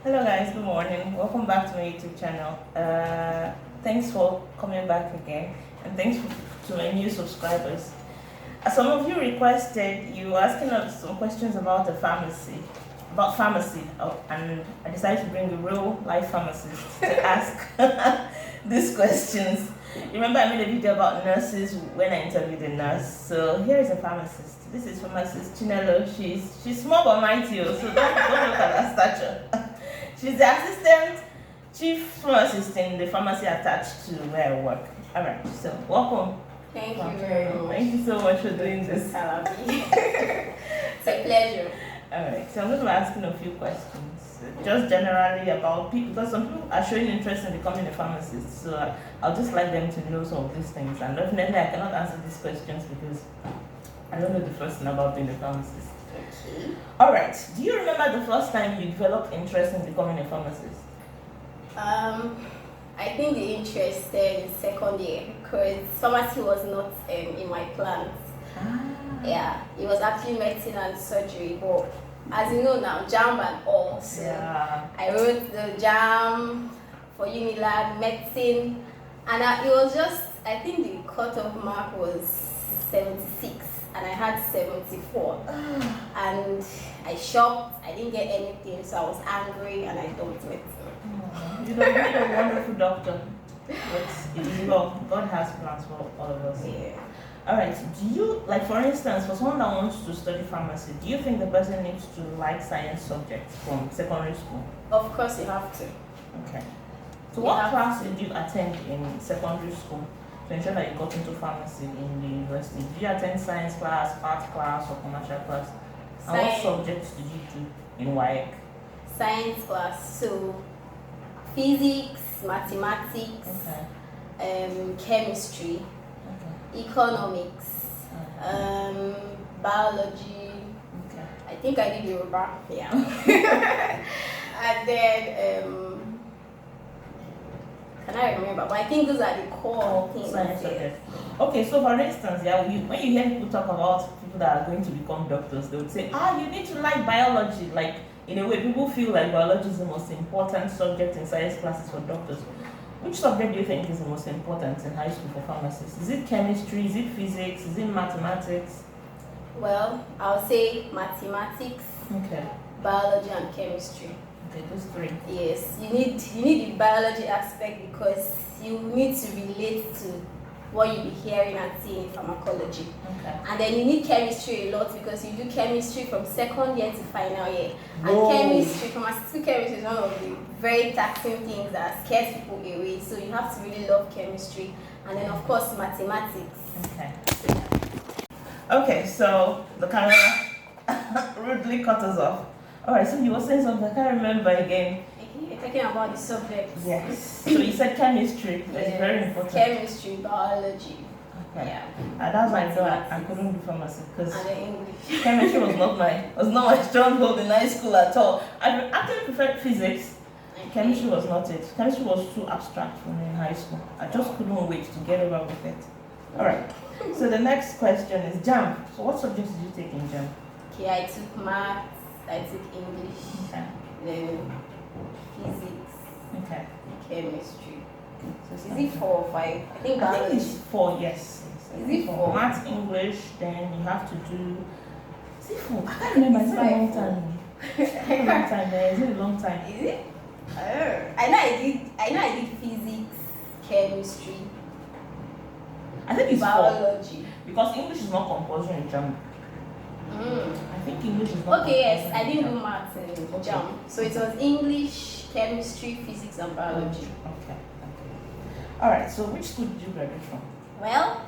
Hello guys, good morning. Welcome back to my YouTube channel. Thanks for coming back again, and thanks to my new subscribers. As some of you requested, you were asking us some questions about pharmacy, and I decided to bring a real life pharmacist to ask these questions. Remember, I made a video about nurses when I interviewed a nurse. So here is a pharmacist. This is pharmacist Chinelo. She's small but mighty, so don't look at her stature. She's the assistant chief pharmacist in the pharmacy attached to where I work. All right, so welcome. Thank you very much. Thank you so much for doing this. It's a pleasure. All right, so I'm going to be asking a few questions, just generally about people, because some people are showing interest in becoming a pharmacist. So I'll just like them to know some of these things. And definitely, I cannot answer these questions because I don't know the first thing about being a pharmacist. Okay. All right. Do you remember the first time you developed interest in becoming a pharmacist? I think the interest started in second year because pharmacy was not in my plans. Yeah, it was actually medicine and surgery, but as you know now, JAM and all. So Yeah. I wrote the JAM for Unilab, medicine, and it was just, I think the cutoff mark was 76, and I had 74. And I shopped, I didn't get anything, so I was angry and I dumped medicine. You know, you're a wonderful doctor. But well, God has plans for all of us. Yeah. All right. Do you, like, for instance, for someone that wants to study pharmacy, do you think the person needs to like science subjects from secondary school? Of course you have to. Okay. So You what have class did you attend in secondary school to ensure that you got into pharmacy in the university? Did you attend science class, art class, or commercial class? And what Science. subjects did you do in WAEC? Science class, so physics, mathematics, chemistry, economics, biology. Okay. I think I did Yoruba, yeah. And then can I remember? But I think those are the core things. Science Yeah. subjects. Okay, so for instance, yeah, when you hear people talk about people that are going to become doctors, they would say, you need to like biology. Like, in a way, people feel like biology is the most important subject in science classes for doctors. Which subject do you think is the most important in high school for pharmacists? Is it chemistry? Is it physics? Is it mathematics? Well, I'll say mathematics, Okay. biology, and chemistry. Okay, those three. Yes, you need the biology aspect because you need to relate to what you'll be hearing and seeing in pharmacology. Okay. And then you need chemistry a lot because you do chemistry from second year to final year. Whoa. And chemistry, pharmaceutical chemistry is one of the very taxing things that scares people away. So you have to really love chemistry. And then of course mathematics. Okay. Okay, so the camera rudely cut us off. Alright, so you were saying something, I can't remember again. You're talking about the subjects. Yes. So you said chemistry. That's Yes. very important. Chemistry, biology. Okay. Yeah. And that's why I thought I Mathematics. couldn't do pharmacy because And then English. chemistry was not my stronghold in high school at all. I actually preferred physics. Chemistry was not it. Chemistry was too abstract for me in high school. I just couldn't wait to get over with it. Alright. So the next question is JAM. So what subjects did you take in JAM? Okay, I took maths, I took English, Okay. then physics, Okay. chemistry. So Is it 4 or 5? I think I think biology. it's 4, yes. Is it For 4? maths, English, then you have to do. Is it 4? I can't remember. It's been a long time. It's been a long time. There. Is it a long time? Is it? I know I did physics, chemistry, I think it's 4 biology. because English is not compulsory in JAM. I think English is not. Okay, yes, I compulsory in didn't do JAM. maths in JAM. So it was English, chemistry, physics, and biology. Okay. All right. So which school did you graduate from? Well,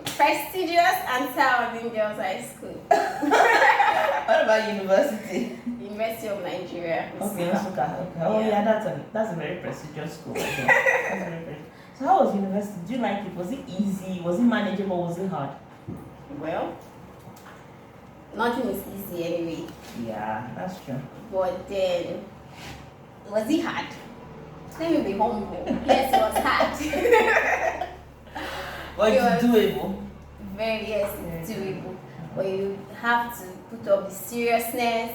prestigious and Town Girls High School, What about university? University of Nigeria. Okay, Nsukka. Okay. Oh yeah, that's a very prestigious school. Okay. That's very prestigious. So how was university? Did you like it? Was it easy? Was it manageable? Was it hard? Well, nothing is easy anyway. Yeah, that's true. But then, was it hard? Let me be humble. Yes, it was hard. But It it's was- doable. Very, yes, it's doable. But you have to put up the seriousness,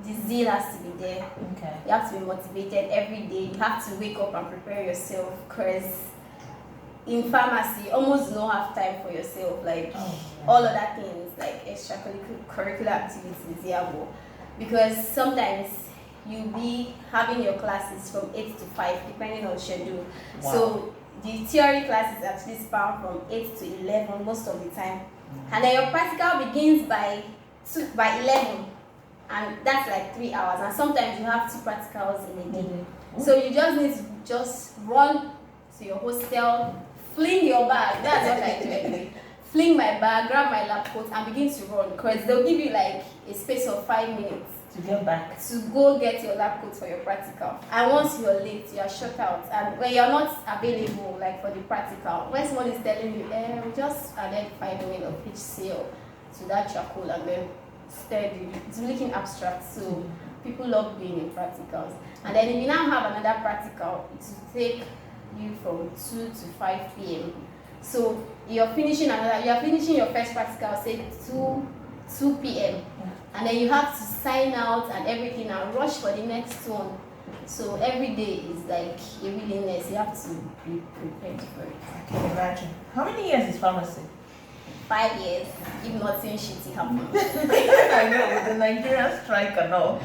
the zeal has to be there. Okay. You have to be motivated every day. You have to wake up and prepare yourself, because in pharmacy, you almost don't have time for yourself. Like all other things, like extracurricular activities, because sometimes you'll be having your classes from 8 to 5, depending on schedule. Wow. So the theory classes actually span from 8 to 11 most of the time, and then your practical begins by 11, and that's like 3 hours, and sometimes you have 2 practicals in a day. So you just need to just run to your hostel, fling your bag. That's what I do anyway. Fling my bag, grab my lab coat, and begin to run, because they'll give you like a space of 5 minutes to get back, to go get your lab coat for your practical. And once you're late, you are shut out. And when you're not available, like for the practical, when someone is telling you, we just added 5 minutes of HCl to that charcoal and then steady, it's looking abstract. So people love being in practicals. And then if you now have another practical, it will take you from 2 to 5 p.m. So you're finishing your first practical, say 2 p.m. And then you have to sign out and everything and rush for the next one. So every day is like a willingness. You have to be prepared for it. I can imagine. How many years is pharmacy? 5 years, if nothing shitty happens. I know, with the Nigerian strike and all.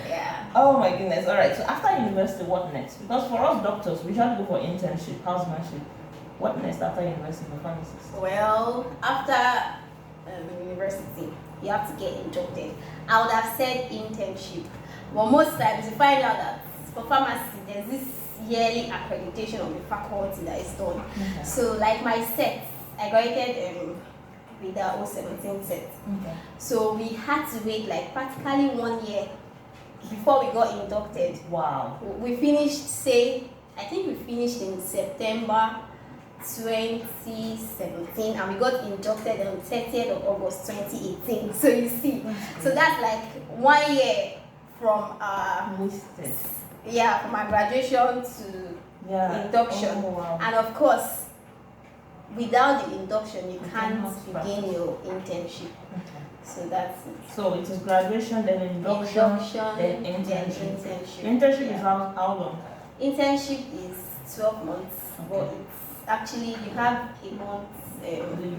Yeah. Oh my goodness. All right. So after university, what next? Because for us doctors, we usually go for internship, housemanship. What next after university for pharmacists? Well, after university, you have to get inducted. I would have said internship, but most times you find out that for pharmacy there's this yearly accreditation of the faculty that is done. Okay. So like my set, I graduated with the 017 set. Okay. So we had to wait like practically 1 year before we got inducted. Wow. We finished, I think we finished in September 2017, and we got inducted on 30th of August 2018. So you see, so that's like 1 year from from my graduation to induction. Oh, wow. And of course, without the induction, you can't begin your internship. Okay. So that's it. So it is graduation, then induction, then internship. Internship is how long? Internship is 12 months, but it's actually you have a month leave.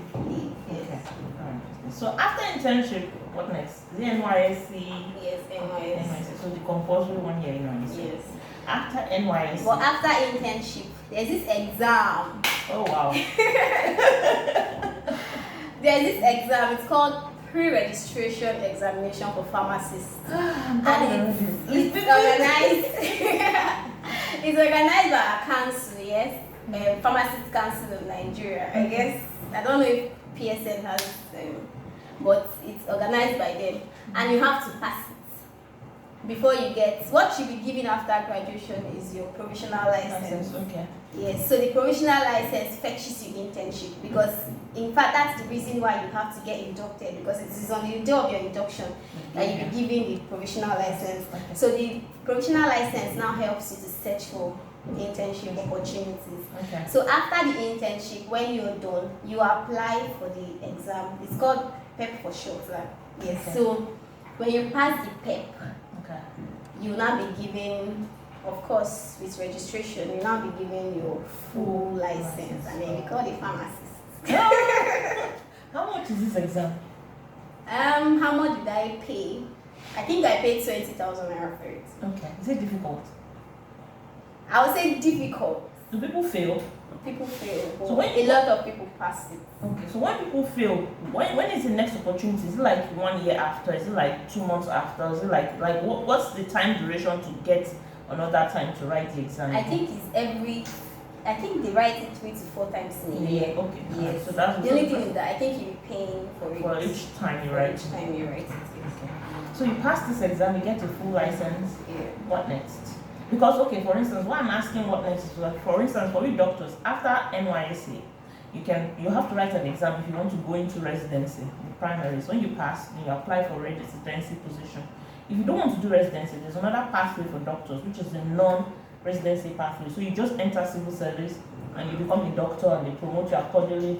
Yes. Okay. So after internship, what next? Is it NYSC? Yes, NYSC. So the compulsory 1 year NYSC. Yes. After NYSC. Well, after internship, there's this exam. Oh wow. There's this exam. It's called pre-registration examination for pharmacists, and it's organized. It's organized by our council. Yes. Pharmacist Council of Nigeria, I guess. I don't know if PSN has but it's organized by them, and you have to pass it before you get what you'll be given after graduation is your provisional license. Okay. Yes, so the provisional license fetches you internship, because in fact that's the reason why you have to get inducted, because it is on the day of your induction that you'll be given the provisional license. Okay. So the provisional license now helps you to search for internship opportunities. Okay. So after the internship, when you're done, you apply for the exam. It's called PEP for short. Yes. Okay. So when you pass the PEP, you will now be given, of course, with registration, you will now be given your full license, and then you call the pharmacist. How much is this exam? How much did I pay? I think I paid 20,000 naira for it. Okay. Is it difficult? I would say difficult. Do people fail? People fail, but so a lot of people pass it. Okay, so when people fail, when is the next opportunity? Is it like 1 year after? Is it like 2 months after? Is it like what's the time duration to get another time to write the exam? I think it's I think they write it 3 to 4 times in a year. Okay. Yes. So that's the only thing is that I think you'll be paying for it. For each time you write. Each time you write it. Yes. Okay. So you pass this exam, you get a full license. Yeah. What next? Because for instance, why I'm asking what next is like, for instance, for you doctors, after NYSC, you have to write an exam if you want to go into residency in primaries. When you pass, then you apply for residency position. If you don't want to do residency, there's another pathway for doctors, which is the non-residency pathway. So you just enter civil service and you become a doctor, and they promote you accordingly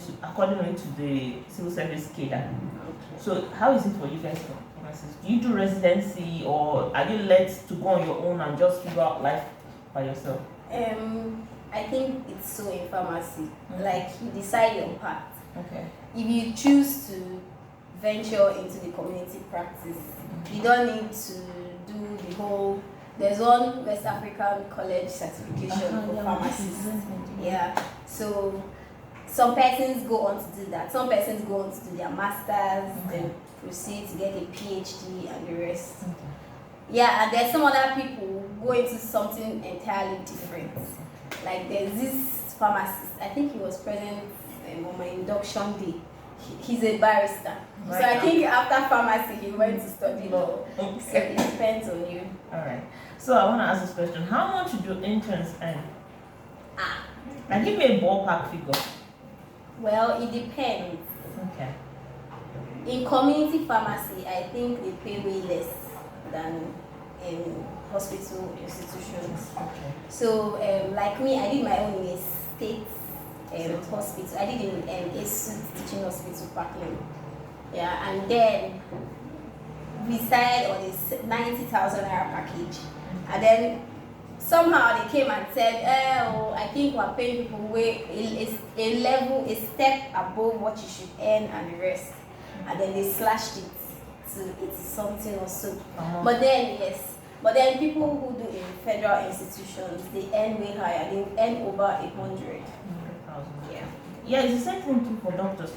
to the civil service cadre. So how is it for you guys? pharmacist? Do you do residency, or are you led to go on your own and just figure out life by yourself? I think it's so in pharmacy. Like, you decide your path. Okay. If you choose to venture into the community practice, you don't need to do the whole. There's one West African college certification for pharmacists. Yeah. So some persons go on to do that. Some persons go on to do their masters, then proceed to get a PhD and the rest. Yeah, and there's some other people who go into something entirely different. Like, there's this pharmacist, I think he was present on my induction day. He's a barrister. Right. So I think after pharmacy he went to study law. Okay. So it depends on you. Alright. So I want to ask this question. How much do interns earn? And give me a ballpark figure. Well, it depends. Okay. In community pharmacy, I think they pay way less than in hospital institutions. Okay. So, like me, I did my own in a state hospital. I did in ASU teaching hospital, Parkland. Yeah, and then we started on this 90,000 naira package, and then somehow they came and said, "Oh, I think we're paying people way a step above what you should earn and the rest," and then they slashed it to 80 something or so. But then people who do in federal institutions, they earn way higher. They earn over 100,000. Yeah. Yeah, it's the same thing too for doctors.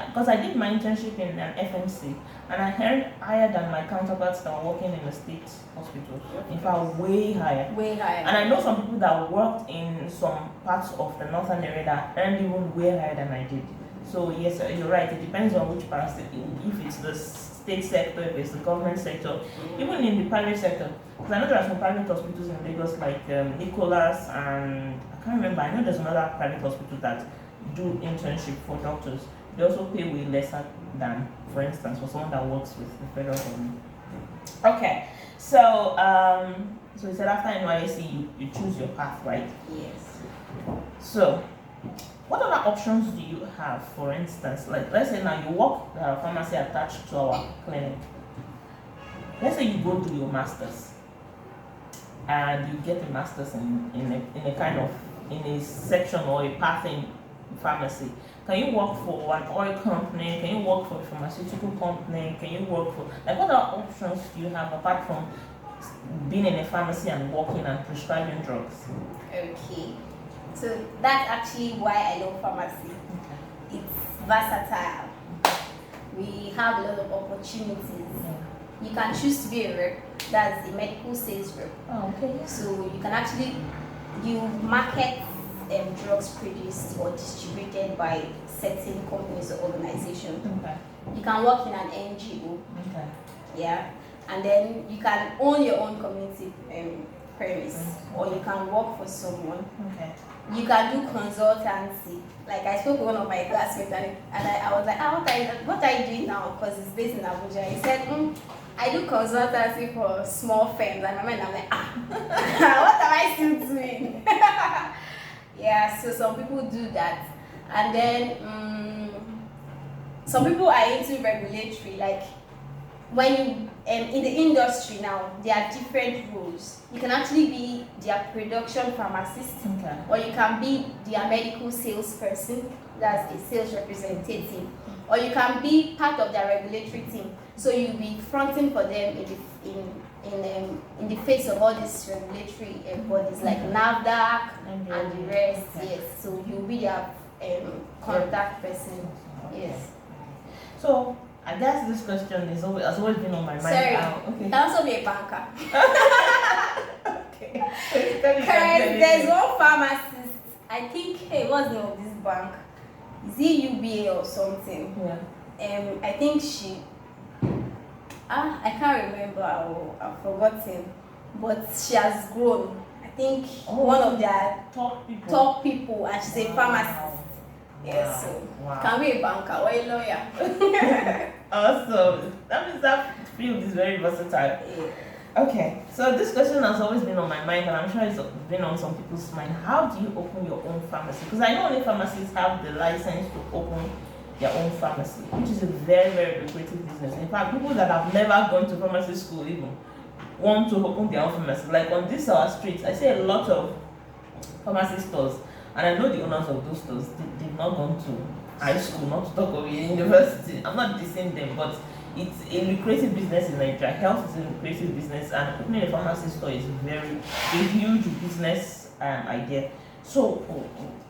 Because I did my internship in an FMC, and I earned higher than my counterparts that were working in the state hospitals. In fact, way higher. Way higher. And I know some people that worked in some parts of the northern area that earned even way higher than I did. So yes, you're right. It depends on which part. If it's the state sector, if it's the government sector, even in the private sector. Because I know there are some private hospitals in Lagos like Nicholas, and I can't remember. I know there's another private hospital that do internship for doctors. They also pay way lesser than, for instance, for someone that works with the federal government. Okay, so so you said after NYSC you choose your path, right? Yes. So what other options do you have? For instance, like let's say now you work pharmacy attached to our clinic. Let's say you go do your masters, and you get a masters in a kind of in a section or a path in pharmacy. Can you work for an oil company? Can you work for a pharmaceutical company? Can you work for, like, what other options do you have apart from being in a pharmacy and working and prescribing drugs? Okay. So that's actually why I love pharmacy. Okay. It's versatile. We have a lot of opportunities. Yeah. You can choose to be a rep, that's a medical sales rep. Oh, okay. Yeah. So you can actually, you market drugs produced or distributed by certain companies or organizations. Okay. You can work in an NGO. Okay. Yeah. And then you can own your own community premise, or you can work for someone. Okay. You can do consultancy. Like, I spoke with one of my classmates, and I was like, what are you doing now? Because it's based in Abuja. He said, I do consultancy for small firms. And my mind, I'm like, what am I still doing? Yeah, so some people do that. And then some people are into regulatory, like when you in the industry now, there are different roles. You can actually be their production pharmacist, okay, or you can be their medical salesperson, that's a sales representative, or you can be part of their regulatory team. So you'll be fronting for them in the face of all these regulatory bodies like NAFDAC and the rest. Yes, so you'll be their contact person. Yes. So I guess this question has always been on my mind. Sorry, okay. can also be a banker. Okay. Because there's one pharmacist, I think, hey, what's the name of this bank? Is it UBA or something? Yeah. I think she, I can't remember, I've forgotten, but she has grown. I think one of their top people, and she's a pharmacist. Yes, so can be a banker or a lawyer. Awesome. That means that field is very versatile. Yeah. Okay, so this question has always been on my mind, and I'm sure it's been on some people's mind. How do you open your own pharmacy? Because I know only pharmacists have the license to open their own pharmacy, which is a very, very lucrative business. In fact, people that have never gone to pharmacy school even want to open their own pharmacy. Like on this our street, I see a lot of pharmacy stores, and I know the owners of those stores. They've not gone to high school, not to talk of university. I'm not dissing them, but it's a lucrative business in Nigeria. Health is a lucrative business, and opening a pharmacy store is a huge business idea. So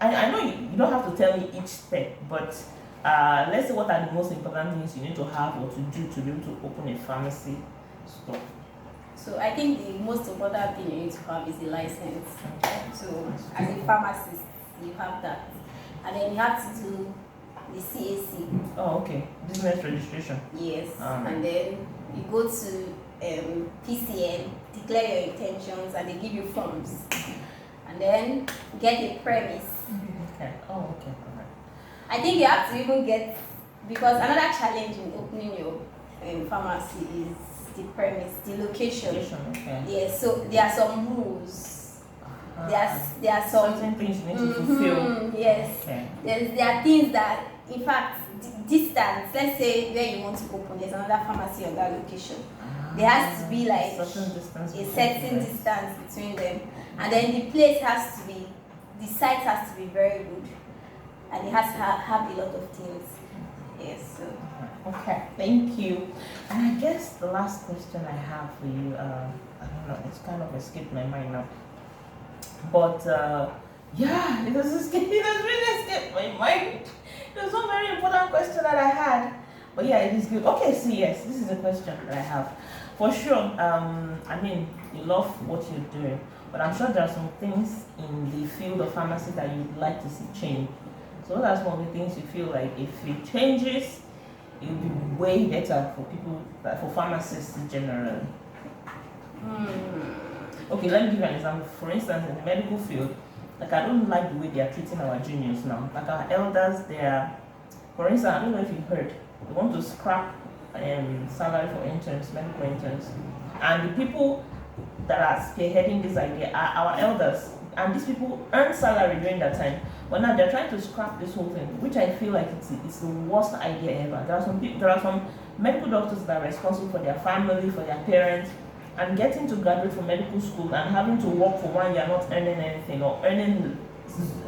I know you don't have to tell me each step, but let's say what are the most important things you need to have or to do to be able to open a pharmacy store. So I think the most important thing you need to have is a license. So as a pharmacist, you have that, and then you have to do the CAC. Oh, okay. Business registration. Yes, and then you go to PCN, declare your intentions, and they give you forms, and then get a premise. Okay. Oh, okay. All right. I think you have to even get, because another challenge in opening your pharmacy is the premise, the location. Okay. Yes, so there are some rules. There are some certain things you need to fulfill. Yes. Okay. There are things that, in fact, distance. Let's say where you want to open, there's another pharmacy on that location. There has to be like a certain distance between them, and then the place has to be, the site has to be very good, and it has to have a lot of things. Yes. So. Okay, thank you. And I guess the last question I have for you, I don't know, it's kind of escaped my mind now. But yeah, it has really escaped my mind. There's one very important question that I had. But yeah, it is good. Okay, so yes, this is a question that I have. For sure, I mean, you love what you're doing, but I'm sure there are some things in the field of pharmacy that you'd like to see change. So that's one of the things you feel like if it changes, it will be way better for people, for pharmacists in general. Okay, let me give you an example. For instance, in the medical field, like I don't like the way they are treating our juniors now. Like our elders, they are, for instance, I don't know if you heard, they want to scrap salary for interns, medical interns. And the people that are spearheading this idea are our elders. And these people earn salary during that time. But now they're trying to scrap this whole thing, which I feel like it's the worst idea ever. There are some medical doctors that are responsible for their family, for their parents, and getting to graduate from medical school and having to work for 1 year not earning anything or earning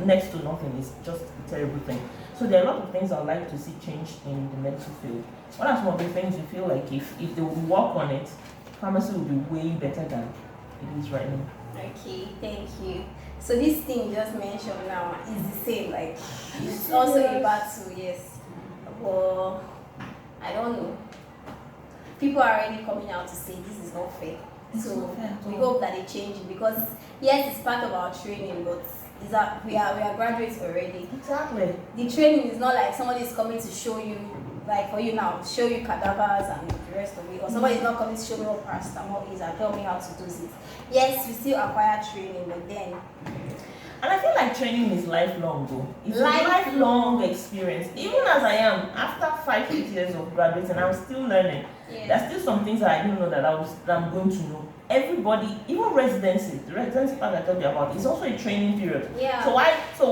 next to nothing is just a terrible thing. So there are a lot of things I'd like to see changed in the medical field. What are some of the things you feel like if they would work on it, pharmacy would be way better than it is right now? Okay, thank you. So this thing you just mentioned now is the same, like it's also a battle, yes. But I don't know. People are already coming out to say this is not fair. So we hope that they change it, because yes, it's part of our training, but is that we are graduates already. Exactly. The training is not like somebody is coming to show you, like for you now, show you cadavers and the rest of it, or somebody is not coming to show me what paracetamol is and tell me how to do it. Yes, we still acquire training, but then. And I feel like training is lifelong though. It's a lifelong experience. Even as I am, after 5-8 years of graduating, I'm still learning. Yeah. There's still some things that I didn't know that I'm going to know. Everybody, even residency, the residency part I told you about, is also a training period. Yeah. So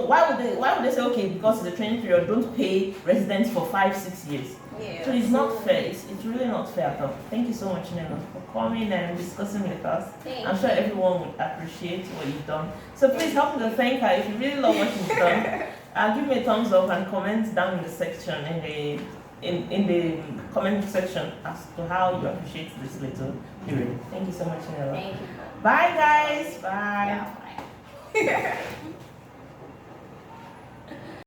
why would they say, okay, because it's a training period, don't pay residents for 5-6 years? Yeah. So it's not fair. It's really not fair at all. Thank you so much, Nelo, for coming and discussing with us. I'm sure everyone would appreciate what you've done. So please help me to thank her. If you really love what you've done, give me a thumbs up and comment down in the section, in the comment section, as to how you appreciate this little period. Thank you so much, Nelo. Thank you. Bye, guys. Bye. Yeah, bye.